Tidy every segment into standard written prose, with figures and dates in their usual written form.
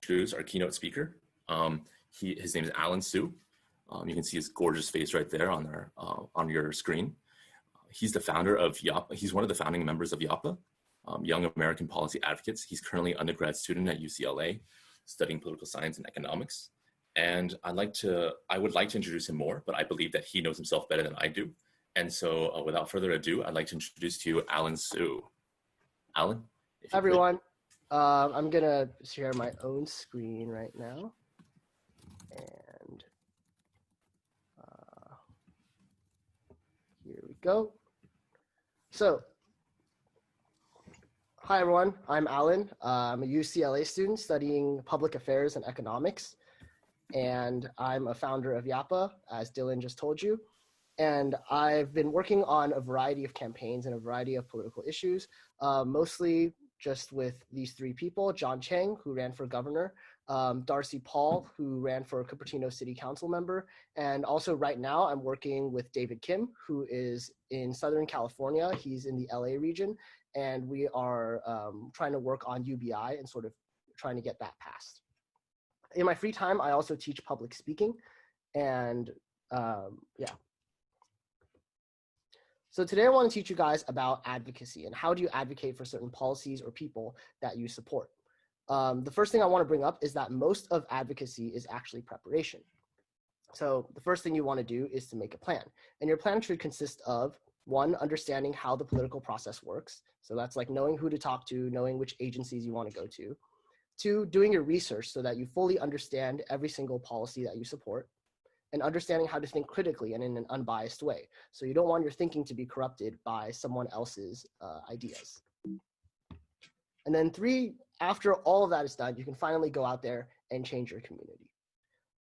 introduce our keynote speaker. His name is Alan Su. You can see his gorgeous face right there on your screen. He's the founder of YAPA. He's one of the founding members of YAPA, Young American Policy Advocates. He's currently an undergrad student at UCLA, studying political science and economics. And I would like to introduce him more, but I believe that he knows himself better than I do. And so without further ado, I'd like to introduce to you Alan Su. Alan? Hi, everyone. I'm going to share my own screen right now. And here we go. So, hi, everyone. I'm Alan. I'm a UCLA student studying public affairs and economics. And I'm a founder of YAPA, as Dylan just told you. And I've been working on a variety of campaigns and a variety of political issues, mostly just with these three people: John Chang, who ran for governor, Darcy Paul, who ran for Cupertino City Council member, and also right now I'm working with David Kim, who is in Southern California. He's in the LA region, and we are trying to work on UBI and sort of trying to get that passed. In my free time, I also teach public speaking, and yeah. So today I want to teach you guys about advocacy and how do you advocate for certain policies or people that you support. The first thing I want to bring up is that most of advocacy is actually preparation. So the first thing you want to do is to make a plan. And your plan should consist of, one, understanding how the political process works. So that's like knowing who to talk to, knowing which agencies you want to go to. Two, doing your research so that you fully understand every single policy that you support. And understanding how to think critically and in an unbiased way. So you don't want your thinking to be corrupted by someone else's ideas. And then three, after all of that is done, you can finally go out there and change your community.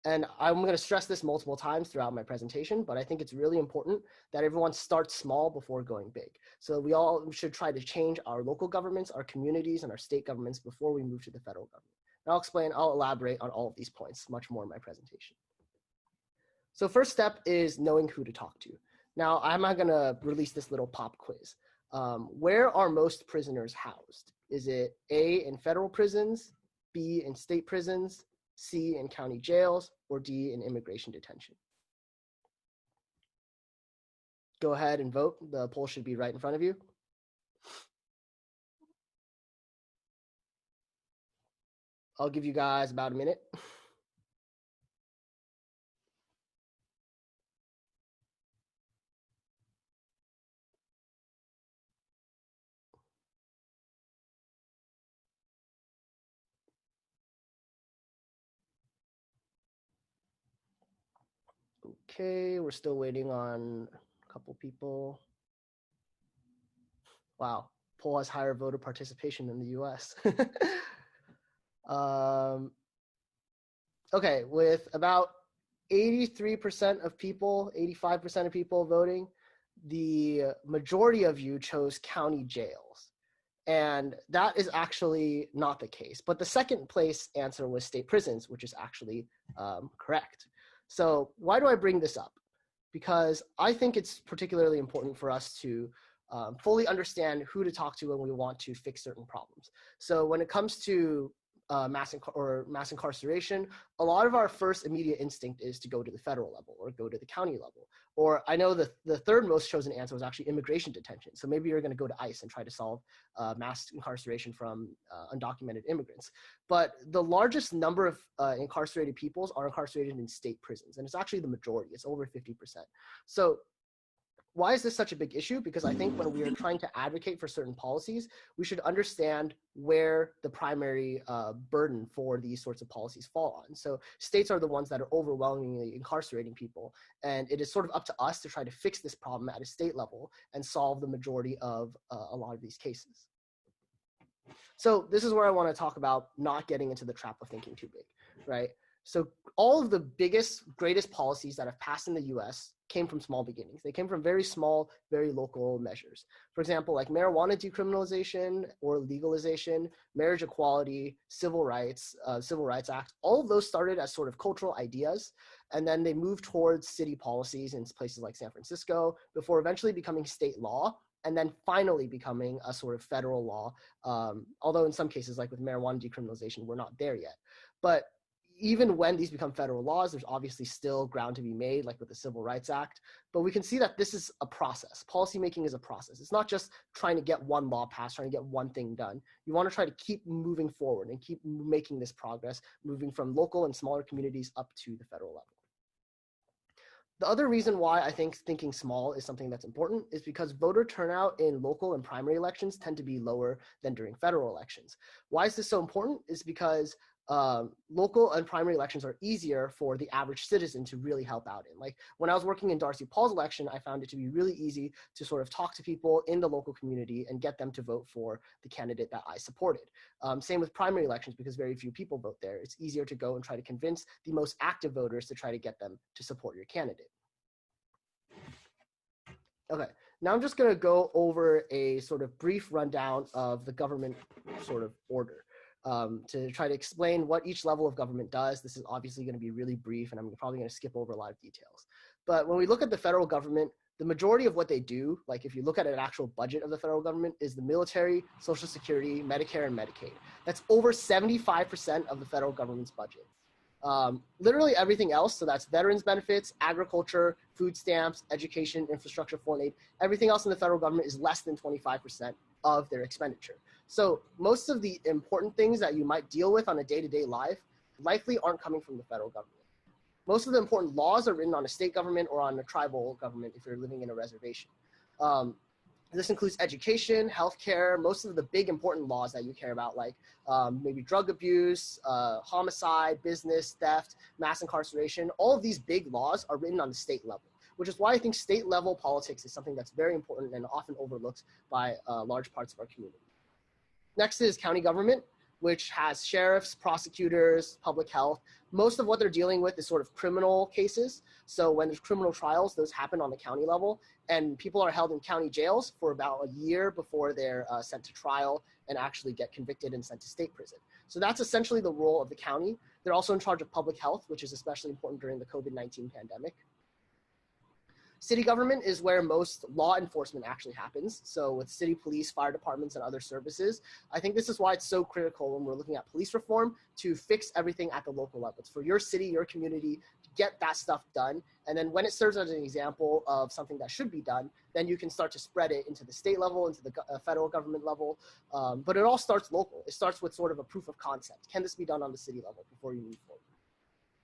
And I'm going to stress this multiple times throughout my presentation, but I think it's really important that everyone starts small before going big. So we all should try to change our local governments, our communities, and our state governments before we move to the federal government. And I'll elaborate on all of these points much more in my presentation. So first step is knowing who to talk to. Now, I'm not going to release this little pop quiz. Where are most prisoners housed? Is it A, in federal prisons, B, in state prisons, C, in county jails, or D, in immigration detention? Go ahead and vote. The poll should be right in front of you. I'll give you guys about a minute. Okay, we're still waiting on a couple people. Wow, poll has higher voter participation than the US. Okay, with about 83% of people, 85% of people voting, the majority of you chose county jails. And that is actually not the case. But the second place answer was state prisons, which is actually correct. So why do I bring this up? Because I think it's particularly important for us to fully understand who to talk to when we want to fix certain problems. So when it comes to mass incarceration, a lot of our first immediate instinct is to go to the federal level or go to the county level. Or I know the third most chosen answer was actually immigration detention. So maybe you're going to go to ICE and try to solve mass incarceration from undocumented immigrants. But the largest number of incarcerated peoples are incarcerated in state prisons. And it's actually the majority. It's over 50%. So why is this such a big issue? Because I think when we are trying to advocate for certain policies, we should understand where the primary burden for these sorts of policies fall on. So states are the ones that are overwhelmingly incarcerating people. And it is sort of up to us to try to fix this problem at a state level and solve the majority of a lot of these cases. So this is where I want to talk about not getting into the trap of thinking too big, right? So all of the biggest, greatest policies that have passed in the US came from small beginnings. They came from very small, very local measures. For example, like marijuana decriminalization or legalization, marriage equality, Civil Rights Act, all of those started as sort of cultural ideas. And then they moved towards city policies in places like San Francisco before eventually becoming state law. And then finally becoming a sort of federal law, although in some cases, like with marijuana decriminalization, we're not there yet. But even when these become federal laws, there's obviously still ground to be made, like with the Civil Rights Act. But we can see that this is a process. Policymaking is a process. It's not just trying to get one law passed, trying to get one thing done. You want to try to keep moving forward and keep making this progress, moving from local and smaller communities up to the federal level. The other reason why I think thinking small is something that's important is because voter turnout in local and primary elections tend to be lower than during federal elections. Why is this so important? Is because local and primary elections are easier for the average citizen to really help out in. Like when I was working in Darcy Paul's election, I found it to be really easy to sort of talk to people in the local community and get them to vote for the candidate that I supported. Same with primary elections, because very few people vote there. It's easier to go and try to convince the most active voters to try to get them to support your candidate. Okay, now I'm just going to go over a sort of brief rundown of the government sort of order to try to explain what each level of government does. This is obviously going to be really brief, and I'm probably going to skip over a lot of details. But when we look at the federal government, the majority of what they do, like if you look at an actual budget of the federal government, is the military, Social Security, Medicare, and Medicaid. That's over 75% of the federal government's budget. Literally everything else, so that's veterans benefits, agriculture, food stamps, education, infrastructure, foreign aid, everything else in the federal government is less than 25% of their expenditure. So most of the important things that you might deal with on a day-to-day life likely aren't coming from the federal government. Most of the important laws are written on a state government or on a tribal government if you're living in a reservation. This includes education, healthcare, most of the big important laws that you care about, like maybe drug abuse, homicide, business, theft, mass incarceration. All of these big laws are written on the state level, which is why I think state level politics is something that's very important and often overlooked by large parts of our community. Next is county government, which has sheriffs, prosecutors, public health. Most of what they're dealing with is sort of criminal cases. So when there's criminal trials, those happen on the county level, and people are held in county jails for about a year before they're sent to trial and actually get convicted and sent to state prison. So that's essentially the role of the county. They're also in charge of public health, which is especially important during the COVID-19 pandemic. City government is where most law enforcement actually happens. So with city police, fire departments, and other services, I think this is why it's so critical when we're looking at police reform to fix everything at the local level. It's for your city, your community, to get that stuff done. And then when it serves as an example of something that should be done, then you can start to spread it into the state level, into the federal government level. But it all starts local. It starts with sort of a proof of concept. Can this be done on the city level before you move forward?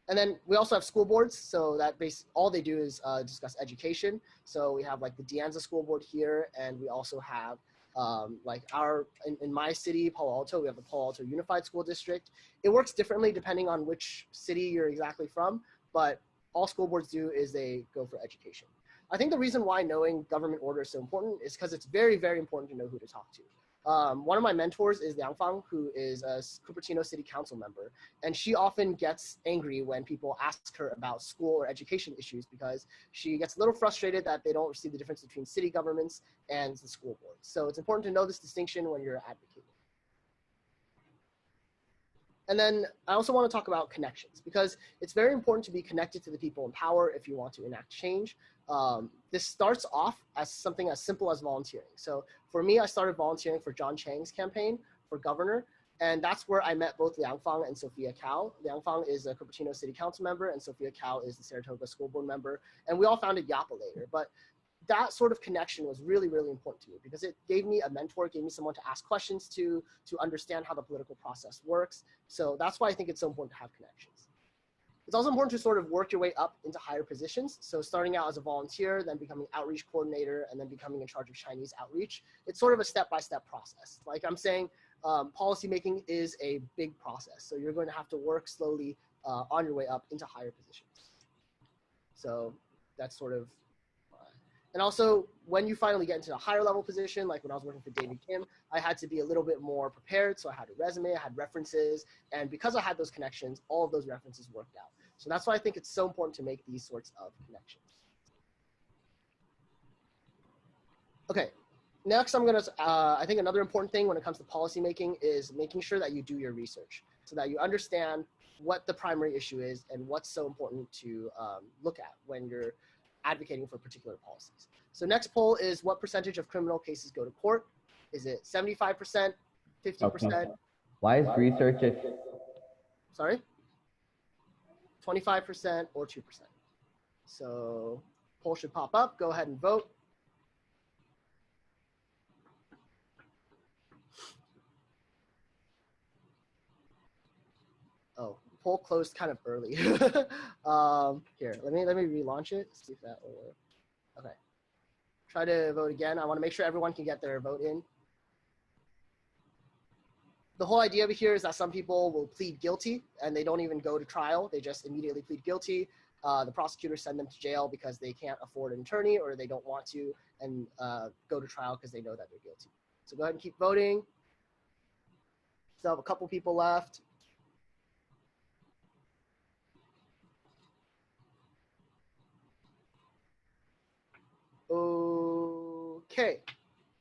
And then we also have school boards. So that all they do is discuss education. So we have like the De Anza School Board here, and we also have like in my city, Palo Alto, we have the Palo Alto Unified School District. It works differently depending on which city you're exactly from, but all school boards do is they go for education. I think the reason why knowing government order is so important is because it's very, very important to know who to talk to. One of my mentors is Liang Fang, who is a Cupertino City Council member, and she often gets angry when people ask her about school or education issues because she gets a little frustrated that they don't see the difference between city governments and the school boards. So it's important to know this distinction when you're advocating. And then I also want to talk about connections, because it's very important to be connected to the people in power if you want to enact change. This starts off as something as simple as volunteering. So for me, I started volunteering for John Chang's campaign for governor, and that's where I met both Liang Fang and Sophia Cao. Liang Fang is a Cupertino City Council member, and Sophia Cao is the Saratoga School Board member, and we all founded Yapa later. But that sort of connection was really, really important to me because it gave me a mentor, gave me someone to ask questions to understand how the political process works. So that's why I think it's so important to have connections. It's also important to sort of work your way up into higher positions. So starting out as a volunteer, then becoming outreach coordinator, and then becoming in charge of Chinese outreach. It's sort of a step-by-step process. Like I'm saying, policymaking is a big process. So you're going to have to work slowly on your way up into higher positions. So that's sort of, and also when you finally get into a higher level position, like when I was working for David Kim, I had to be a little bit more prepared. So I had a resume, I had references, and because I had those connections, all of those references worked out. So that's why I think it's so important to make these sorts of connections. Okay, next I'm gonna, I think another important thing when it comes to policymaking is making sure that you do your research so that you understand what the primary issue is and what's so important to look at when you're advocating for particular policies. So next poll is what percentage of criminal cases go to court? Is it 75%, 50%? Okay. Why is research? Sorry? 25% or 2%. So poll should pop up. Go ahead and vote. Oh, poll closed kind of early. Here, let me relaunch it. See if that will work. Okay. Try to vote again. I want to make sure everyone can get their vote in. The whole idea over here is that some people will plead guilty and they don't even go to trial. They just immediately plead guilty. The prosecutors send them to jail because they can't afford an attorney or they don't want to and go to trial because they know that they're guilty. So go ahead and keep voting. Still have a couple people left. Okay.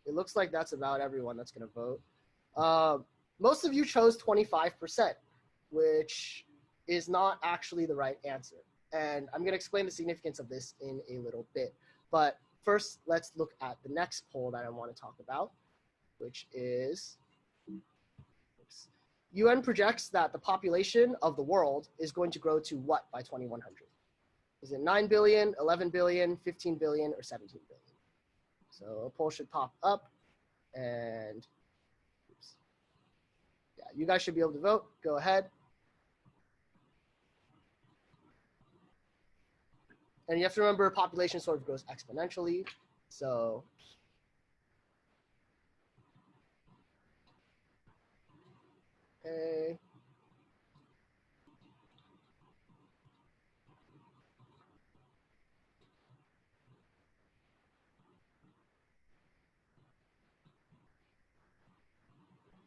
It looks like that's about everyone that's going to vote. Most of you chose 25%, which is not actually the right answer. And I'm going to explain the significance of this in a little bit. But first, let's look at the next poll that I want to talk about, which is UN projects that the population of the world is going to grow to what by 2100? Is it 9 billion, 11 billion, 15 billion, or 17 billion? So a poll should pop up and yeah, you guys should be able to vote. Go ahead. And you have to remember population sort of grows exponentially. So okay.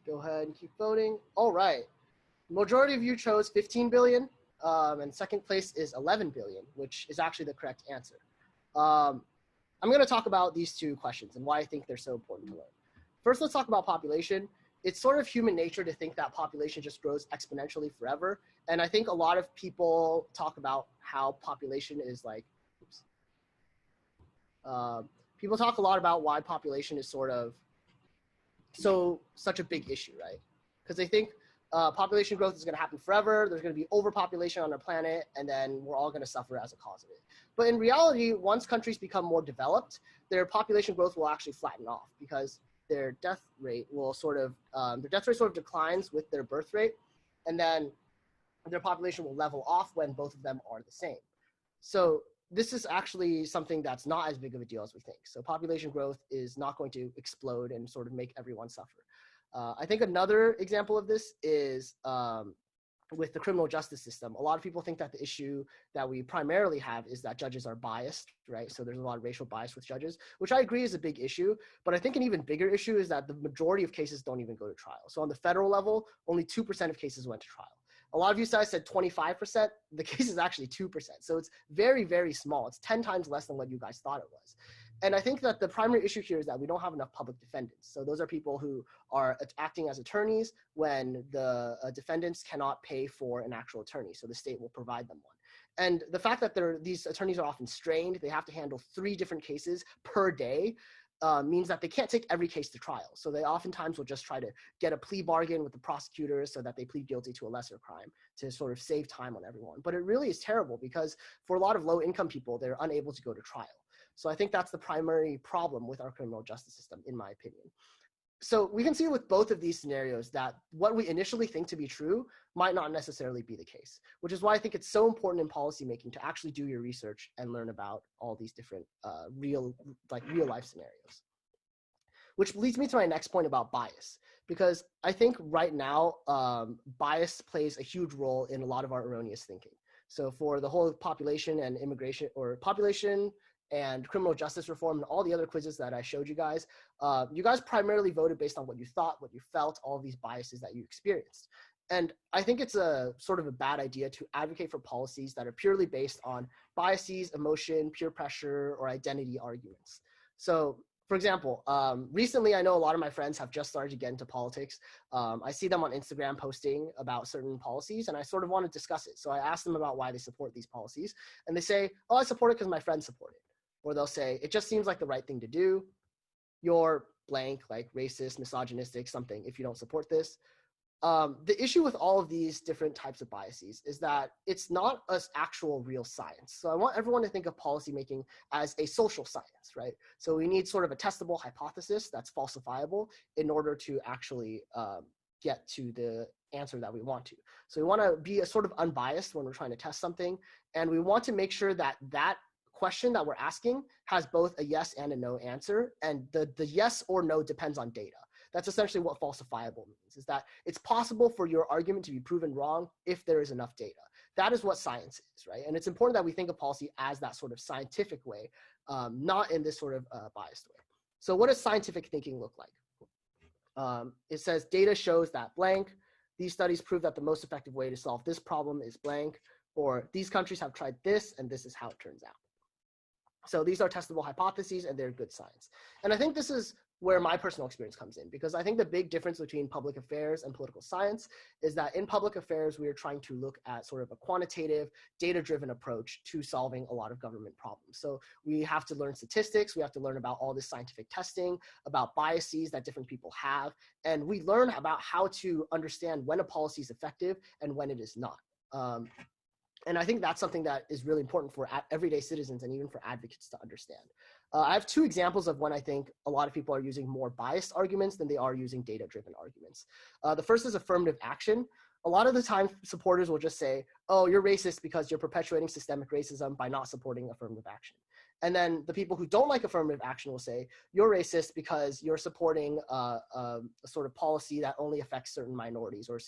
Go ahead and keep voting. All right. Majority of you chose 15 billion, and second place is 11 billion, which is actually the correct answer. I'm going to talk about these two questions and why I think they're so important to learn. First, let's talk about population. It's sort of human nature to think that population just grows exponentially forever. And I think a lot of people talk about how population is like, people talk a lot about why population is sort of such a big issue, right? Because they think population growth is going to happen forever. There's going to be overpopulation on our planet, and then we're all going to suffer as a cause of it. But in reality, once countries become more developed, their population growth will actually flatten off because their death rate sort of declines with their birth rate, and then their population will level off when both of them are the same. So this is actually something that's not as big of a deal as we think. So population growth is not going to explode and sort of make everyone suffer. I think another example of this is with the criminal justice system. A lot of people think that the issue that we primarily have is that judges are biased, right? So there's a lot of racial bias with judges, which I agree is a big issue. But I think an even bigger issue is that the majority of cases don't even go to trial. So on the federal level, only 2% of cases went to trial. A lot of you guys said 25%. The case is actually 2%. So it's very, very small. It's 10 times less than what you guys thought it was. And I think that the primary issue here is that we don't have enough public defendants. So those are people who are acting as attorneys when the defendants cannot pay for an actual attorney. So the state will provide them one. And the fact that these attorneys are often strained, they have to handle 3 different cases per day, means that they can't take every case to trial. So they oftentimes will just try to get a plea bargain with the prosecutors so that they plead guilty to a lesser crime to sort of save time on everyone. But it really is terrible because for a lot of low-income people, they're unable to go to trial. So I think that's the primary problem with our criminal justice system, in my opinion. So we can see with both of these scenarios that what we initially think to be true might not necessarily be the case, which is why I think it's so important in policymaking to actually do your research and learn about all these different real life scenarios. Which leads me to my next point about bias, because I think right now bias plays a huge role in a lot of our erroneous thinking. So for the whole population and immigration, or population and criminal justice reform and all the other quizzes that I showed you guys primarily voted based on what you thought, what you felt, all these biases that you experienced. And I think it's a sort of a bad idea to advocate for policies that are purely based on biases, emotion, peer pressure, or identity arguments. So for example, recently I know a lot of my friends have just started to get into politics. I see them on Instagram posting about certain policies, and I sort of want to discuss it. So I ask them about why they support these policies, and they say, oh, I support it because my friends support it. Or they'll say, it just seems like the right thing to do. You're blank, like racist, misogynistic, something, if you don't support this. The issue with all of these different types of biases is that it's not an actual real science. So I want everyone to think of policymaking as a social science, right? So we need sort of a testable hypothesis that's falsifiable in order to actually get to the answer that we want to. So we want to be a sort of unbiased when we're trying to test something, and we want to make sure that that question that we're asking has both a yes and a no answer, and the yes or no depends on data. That's essentially what falsifiable means, is that it's possible for your argument to be proven wrong if there is enough data. That is what science is, right? And it's important that we think of policy as that sort of scientific way, not in this sort of biased way. So what does scientific thinking look like? It says data shows that blank. These studies prove that the most effective way to solve this problem is blank, or these countries have tried this and this is how it turns out. So these are testable hypotheses and they're good science. And I think this is where my personal experience comes in, because I think the big difference between public affairs and political science is that in public affairs, we are trying to look at sort of a quantitative, data-driven approach to solving a lot of government problems. So we have to learn statistics, we have to learn about all this scientific testing, about biases that different people have, and we learn about how to understand when a policy is effective and when it is not. And I think that's something that is really important for everyday citizens and even for advocates to understand. I have two examples of when I think a lot of people are using more biased arguments than they are using data-driven arguments. The first is affirmative action. A lot of the time, supporters will just say, oh, you're racist because you're perpetuating systemic racism by not supporting affirmative action. And then the people who don't like affirmative action will say, you're racist because you're supporting a sort of policy that only affects certain minorities or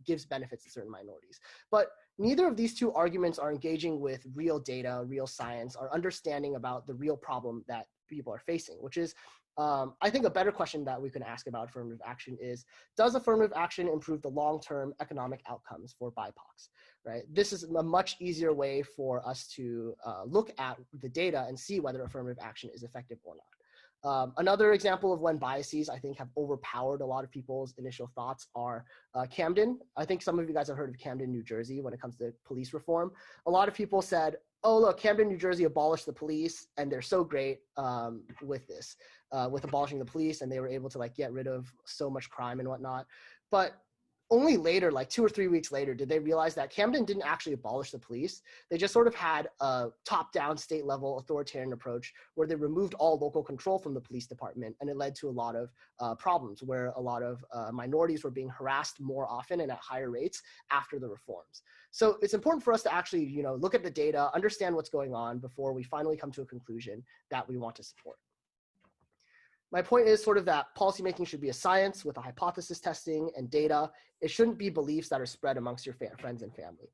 gives benefits to certain minorities. But neither of these two arguments are engaging with real data, real science, or understanding about the real problem that people are facing, which is, I think a better question that we can ask about affirmative action is, does affirmative action improve the long-term economic outcomes for BIPOCs, right? This is a much easier way for us to look at the data and see whether affirmative action is effective or not. Another example of when biases, I think, have overpowered a lot of people's initial thoughts are Camden. I think some of you guys have heard of Camden, New Jersey, when it comes to police reform. A lot of people said, oh, look, Camden, New Jersey abolished the police, and they're so great with this, with abolishing the police, and they were able to like get rid of so much crime and whatnot. But only later, like 2 or 3 weeks later, did they realize that Camden didn't actually abolish the police. They just sort of had a top-down state-level authoritarian approach where they removed all local control from the police department, and it led to a lot of problems where a lot of minorities were being harassed more often and at higher rates after the reforms. So it's important for us to actually, you know, look at the data, understand what's going on before we finally come to a conclusion that we want to support. My point is sort of that policymaking should be a science with a hypothesis testing and data. It shouldn't be beliefs that are spread amongst your friends and family.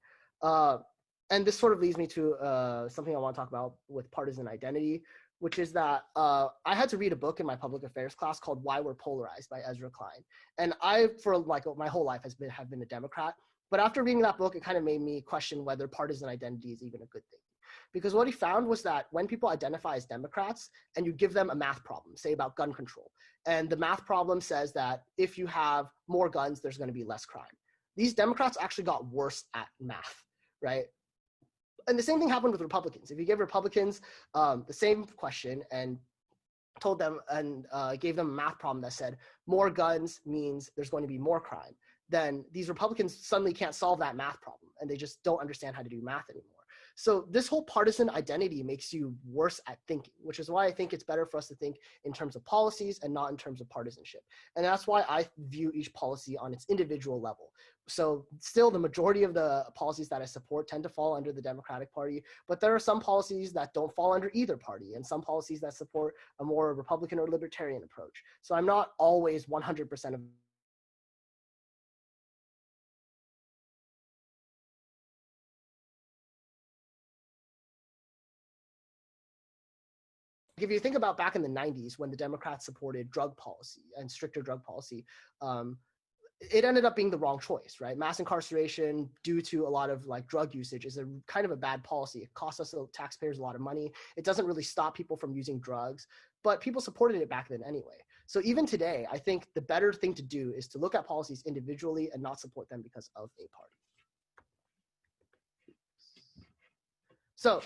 And this sort of leads me to something I want to talk about with partisan identity, which is that I had to read a book in my public affairs class called Why We're Polarized by Ezra Klein. And I, for like my whole life, have been a Democrat. But after reading that book, it kind of made me question whether partisan identity is even a good thing. Because what he found was that when people identify as Democrats and you give them a math problem, say about gun control, and the math problem says that if you have more guns, there's going to be less crime. These Democrats actually got worse at math, right? And the same thing happened with Republicans. If you give Republicans the same question and told them and gave them a math problem that said more guns means there's going to be more crime, then these Republicans suddenly can't solve that math problem and they just don't understand how to do math anymore. So this whole partisan identity makes you worse at thinking, which is why I think it's better for us to think in terms of policies and not in terms of partisanship. And that's why I view each policy on its individual level. So still the majority of the policies that I support tend to fall under the Democratic Party, but there are some policies that don't fall under either party and some policies that support a more Republican or libertarian approach. So I'm not always 100% of if you think about back in the 90s when the Democrats supported drug policy and stricter drug policy, it ended up being the wrong choice, right? Mass incarceration due to a lot of like drug usage is a kind of a bad policy. It costs us taxpayers a lot of money. It doesn't really stop people from using drugs, but people supported it back then anyway. So even today, I think the better thing to do is to look at policies individually and not support them because of a party. So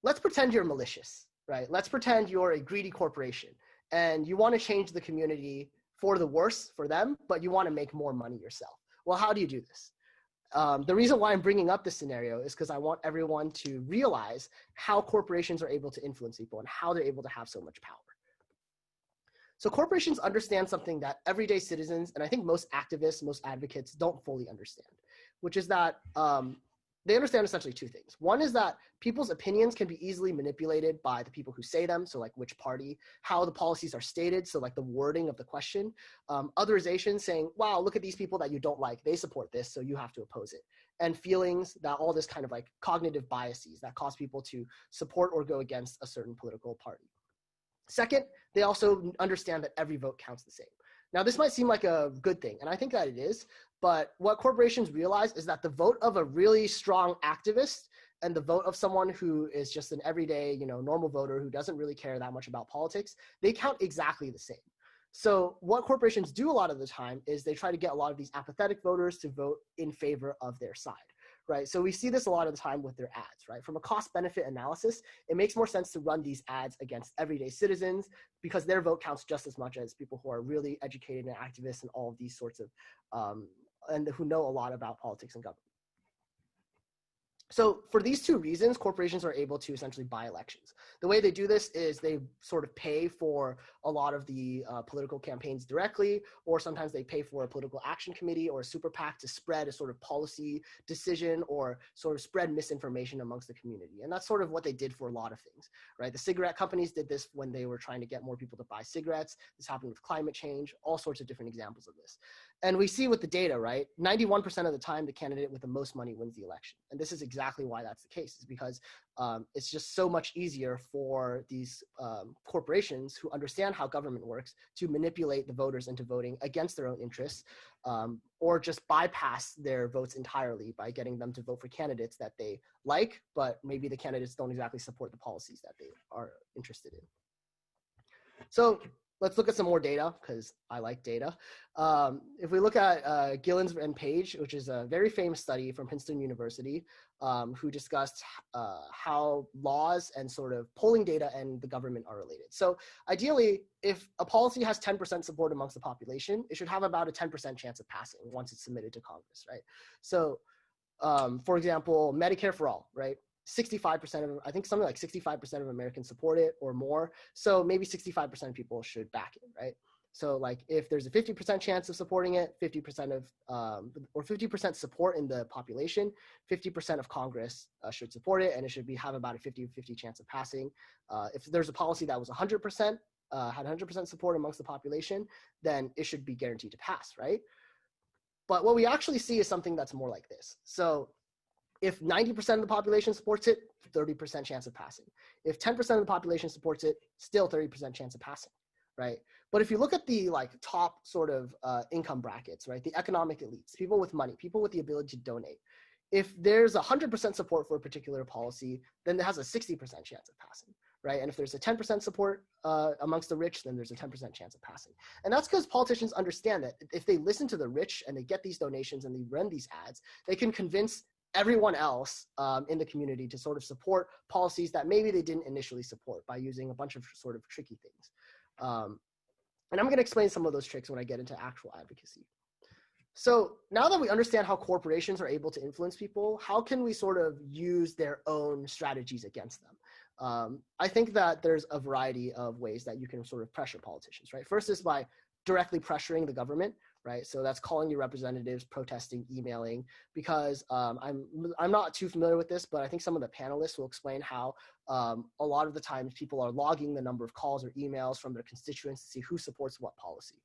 let's pretend you're malicious, right? Let's pretend you're a greedy corporation and you want to change the community for the worse for them, but you want to make more money yourself. Well, how do you do this? The reason why I'm bringing up this scenario is because I want everyone to realize how corporations are able to influence people and how they're able to have so much power. So corporations understand something that everyday citizens, and I think most activists, most advocates don't fully understand, which is that they understand essentially two things. One is that people's opinions can be easily manipulated by the people who say them, so like which party, how the policies are stated, so like the wording of the question, otherization saying, wow, look at these people that you don't like, they support this, so you have to oppose it, and feelings that all this kind of like cognitive biases that cause people to support or go against a certain political party. Second, they also understand that every vote counts the same. Now, this might seem like a good thing, and I think that it is, but what corporations realize is that the vote of a really strong activist and the vote of someone who is just an everyday, normal voter who doesn't really care that much about politics, they count exactly the same. So what corporations do a lot of the time is they try to get a lot of these apathetic voters to vote in favor of their side. Right, so we see this a lot of the time with their ads, right? From a cost-benefit analysis, it makes more sense to run these ads against everyday citizens because their vote counts just as much as people who are really educated and activists and all of these sorts of, and who know a lot about politics and government. So for these two reasons, corporations are able to essentially buy elections. The way they do this is they sort of pay for a lot of the political campaigns directly, or sometimes they pay for a political action committee or a super PAC to spread a sort of policy decision or sort of spread misinformation amongst the community. And that's sort of what they did for a lot of things, right? The cigarette companies did this when they were trying to get more people to buy cigarettes. This happened with climate change, all sorts of different examples of this. And we see with the data, right? 91% of the time, the candidate with the most money wins the election. And this is exactly why that's the case, is because it's just so much easier for these corporations who understand how government works to manipulate the voters into voting against their own interests, or just bypass their votes entirely by getting them to vote for candidates that they like, but maybe the candidates don't exactly support the policies that they are interested in. So let's look at some more data, because I like data. If we look at Gillens and Page, which is a very famous study from Princeton University, who discussed how laws and sort of polling data and the government are related. So ideally, if a policy has 10% support amongst the population, it should have about a 10% chance of passing once it's submitted to Congress, right? So for example, Medicare for all, right? 65% of, I think something like 65% of Americans support it or more. So maybe 65% of people should back it, right? So like if there's a 50% chance of supporting it, 50% of, or 50% support in the population, 50% of Congress should support it, and it should have about a 50-50 chance of passing. If there's a policy that was 100%, had 100% support amongst the population, then it should be guaranteed to pass, right? But what we actually see is something that's more like this. So if 90% of the population supports it, 30% chance of passing. If 10% of the population supports it, still 30% chance of passing, right? But if you look at the like top sort of income brackets, right, the economic elites, people with money, people with the ability to donate, if there's 100% support for a particular policy, then it has a 60% chance of passing, right? And if there's a 10% support amongst the rich, then there's a 10% chance of passing. And that's because politicians understand that if they listen to the rich and they get these donations and they run these ads, they can convince everyone else in the community to sort of support policies that maybe they didn't initially support by using a bunch of sort of tricky things. And I'm going to explain some of those tricks when I get into actual advocacy. So now that we understand how corporations are able to influence people, how can we sort of use their own strategies against them? I think that there's a variety of ways that you can sort of pressure politicians, right? First is by directly pressuring the government, right? So that's calling your representatives, protesting, emailing, because I'm not too familiar with this, but I think some of the panelists will explain how a lot of the times people are logging the number of calls or emails from their constituents to see who supports what policy.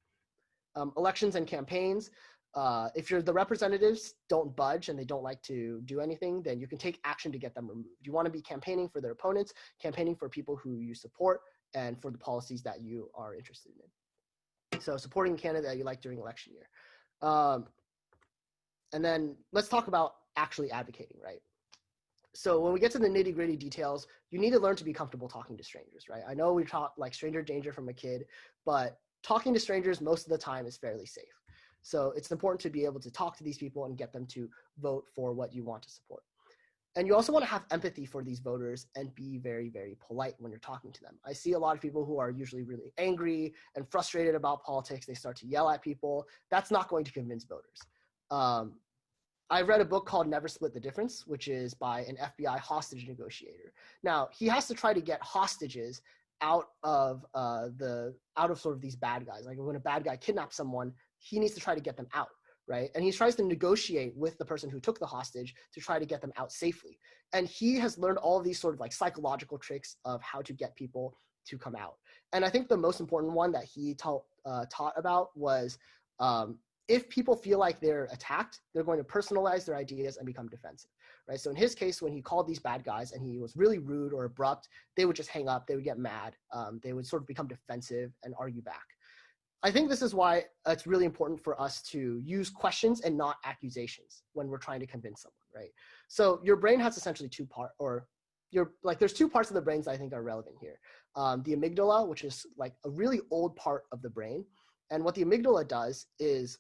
Elections and campaigns, if the representatives don't budge and they don't like to do anything, then you can take action to get them removed. You want to be campaigning for their opponents, campaigning for people who you support, and for the policies that you are interested in. So supporting a candidate that you like during election year. And then let's talk about actually advocating, right? So when we get to the nitty gritty details, you need to learn to be comfortable talking to strangers, right? I know we talk like stranger danger from a kid, but talking to strangers most of the time is fairly safe. So it's important to be able to talk to these people and get them to vote for what you want to support. And you also want to have empathy for these voters and be very, very polite when you're talking to them. I see a lot of people who are usually really angry and frustrated about politics. They start to yell at people. That's not going to convince voters. I read a book called Never Split the Difference, which is by an FBI hostage negotiator. Now, he has to try to get hostages out of sort of these bad guys. Like when a bad guy kidnaps someone, he needs to try to get them out, right? And he tries to negotiate with the person who took the hostage to try to get them out safely. And he has learned all of these sort of like psychological tricks of how to get people to come out. And I think the most important one that he taught about was if people feel like they're attacked, they're going to personalize their ideas and become defensive, right? So in his case, when he called these bad guys and he was really rude or abrupt, they would just hang up, they would get mad, they would sort of become defensive and argue back. I think this is why it's really important for us to use questions and not accusations when we're trying to convince someone, right? So your brain has essentially there's two parts of the brains that I think are relevant here. The amygdala, which is like a really old part of the brain. And what the amygdala does is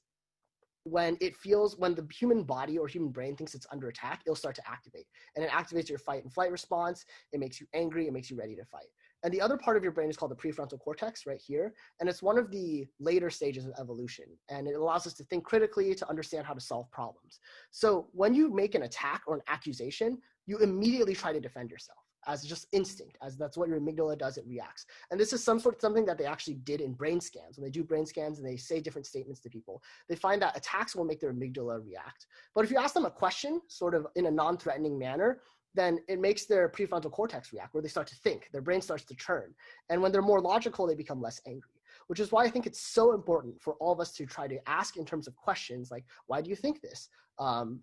when the human body or human brain thinks it's under attack, it'll start to activate. And it activates your fight and flight response. It makes you angry. It makes you ready to fight. And the other part of your brain is called the prefrontal cortex right here. And it's one of the later stages of evolution. And it allows us to think critically, to understand how to solve problems. So when you make an attack or an accusation, you immediately try to defend yourself as just instinct, as that's what your amygdala does, it reacts. And this is something that they actually did in brain scans. When they do brain scans and they say different statements to people, they find that attacks will make their amygdala react. But if you ask them a question, sort of in a non-threatening manner, then it makes their prefrontal cortex react, where they start to think, their brain starts to churn. And when they're more logical, they become less angry, which is why I think it's so important for all of us to try to ask in terms of questions like, why do you think this?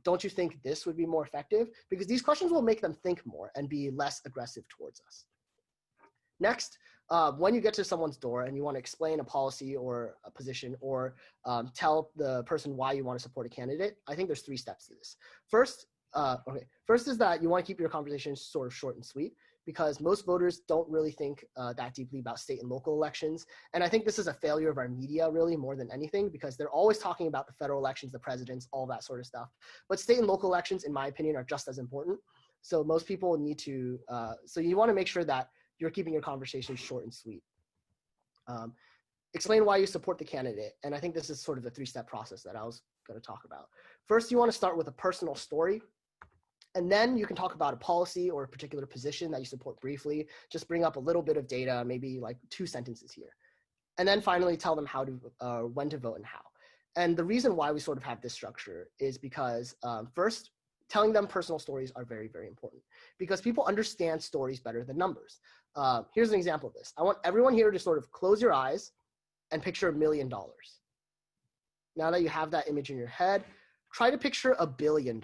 Don't you think this would be more effective? Because these questions will make them think more and be less aggressive towards us. Next, when you get to someone's door and you want to explain a policy or a position or tell the person why you want to support a candidate, I think there's 3 steps to this. First is that you want to keep your conversation sort of short and sweet, because most voters don't really think that deeply about state and local elections. And I think this is a failure of our media really more than anything, because they're always talking about the federal elections, the presidents, all that sort of stuff. But state and local elections, in my opinion, are just as important. So most people need to, so you want to make sure that you're keeping your conversation short and sweet. Explain why you support the candidate. And I think this is sort of the 3-step process that I was going to talk about. First, you want to start with a personal story. And then you can talk about a policy or a particular position that you support briefly. Just bring up a little bit of data, maybe like 2 sentences here. And then finally tell them when to vote and how. And the reason why we sort of have this structure is because first, telling them personal stories are very, very important, because people understand stories better than numbers. Here's an example of this. I want everyone here to sort of close your eyes and picture $1 million. Now that you have that image in your head, try to picture $1 billion.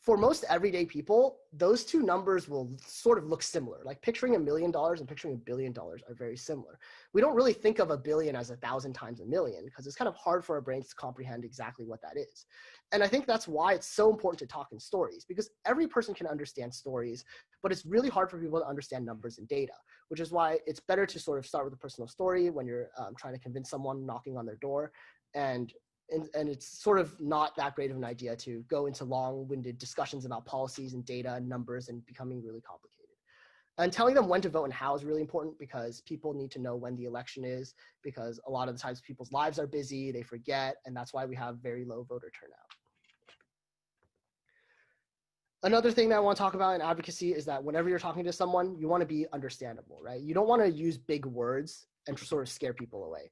For most everyday people, those 2 numbers will sort of look similar. Like picturing $1 million and picturing $1 billion are very similar. We don't really think of a billion as 1,000 times a million, because it's kind of hard for our brains to comprehend exactly what that is. And I think that's why it's so important to talk in stories, because every person can understand stories, but it's really hard for people to understand numbers and data, which is why it's better to sort of start with a personal story when you're trying to convince someone knocking on their door. And it's sort of not that great of an idea to go into long-winded discussions about policies and data and numbers and becoming really complicated. And telling them when to vote and how is really important, because people need to know when the election is, because a lot of the times people's lives are busy, they forget, and that's why we have very low voter turnout. Another thing that I want to talk about in advocacy is that whenever you're talking to someone, you want to be understandable, right? You don't want to use big words and sort of scare people away.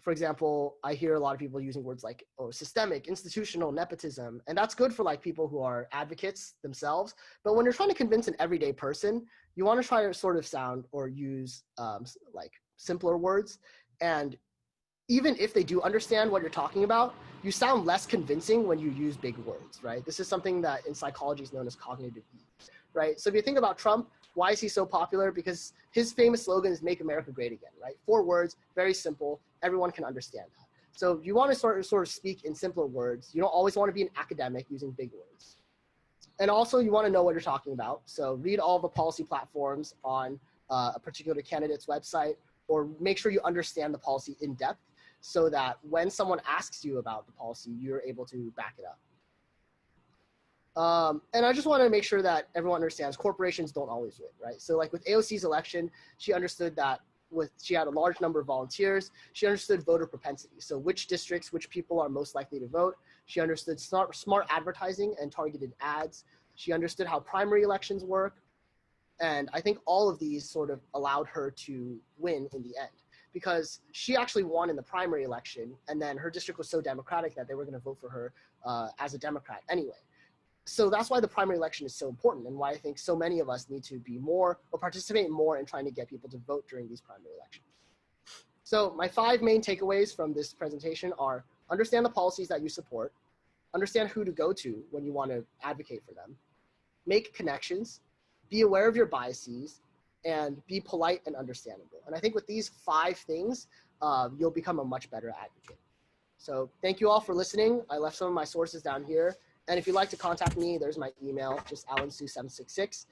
For example, I hear a lot of people using words like, systemic, institutional, nepotism, and that's good for like people who are advocates themselves. But when you're trying to convince an everyday person, you want to try to sort of sound or use like simpler words. And even if they do understand what you're talking about, you sound less convincing when you use big words, right? This is something that in psychology is known as cognitive ease, right? So if you think about Trump, why is he so popular? Because his famous slogan is "Make America Great Again," right? 4 words, very simple. Everyone can understand that. So you want to sort of speak in simpler words. You don't always want to be an academic using big words. And also you want to know what you're talking about. So read all the policy platforms on a particular candidate's website, or make sure you understand the policy in depth so that when someone asks you about the policy, you're able to back it up. And I just want to make sure that everyone understands corporations don't always win, right? So like with AOC's election, she understood that she had a large number of volunteers. She understood voter propensity. So which districts, which people are most likely to vote. She understood smart advertising and targeted ads. She understood how primary elections work. And I think all of these sort of allowed her to win in the end, because she actually won in the primary election, and then her district was so Democratic that they were going to vote for her as a Democrat anyway. So that's why the primary election is so important, and why I think so many of us need to be more or participate more in trying to get people to vote during these primary elections. So my 5 main takeaways from this presentation are: understand the policies that you support, understand who to go to when you want to advocate for them, make connections, be aware of your biases, and be polite and understandable. And I think with these 5 things, you'll become a much better advocate. So thank you all for listening. I left some of my sources down here. And if you'd like to contact me, there's my email, just alansu766.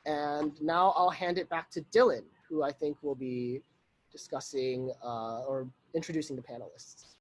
And now I'll hand it back to Dylan, who I think will be discussing or introducing the panelists.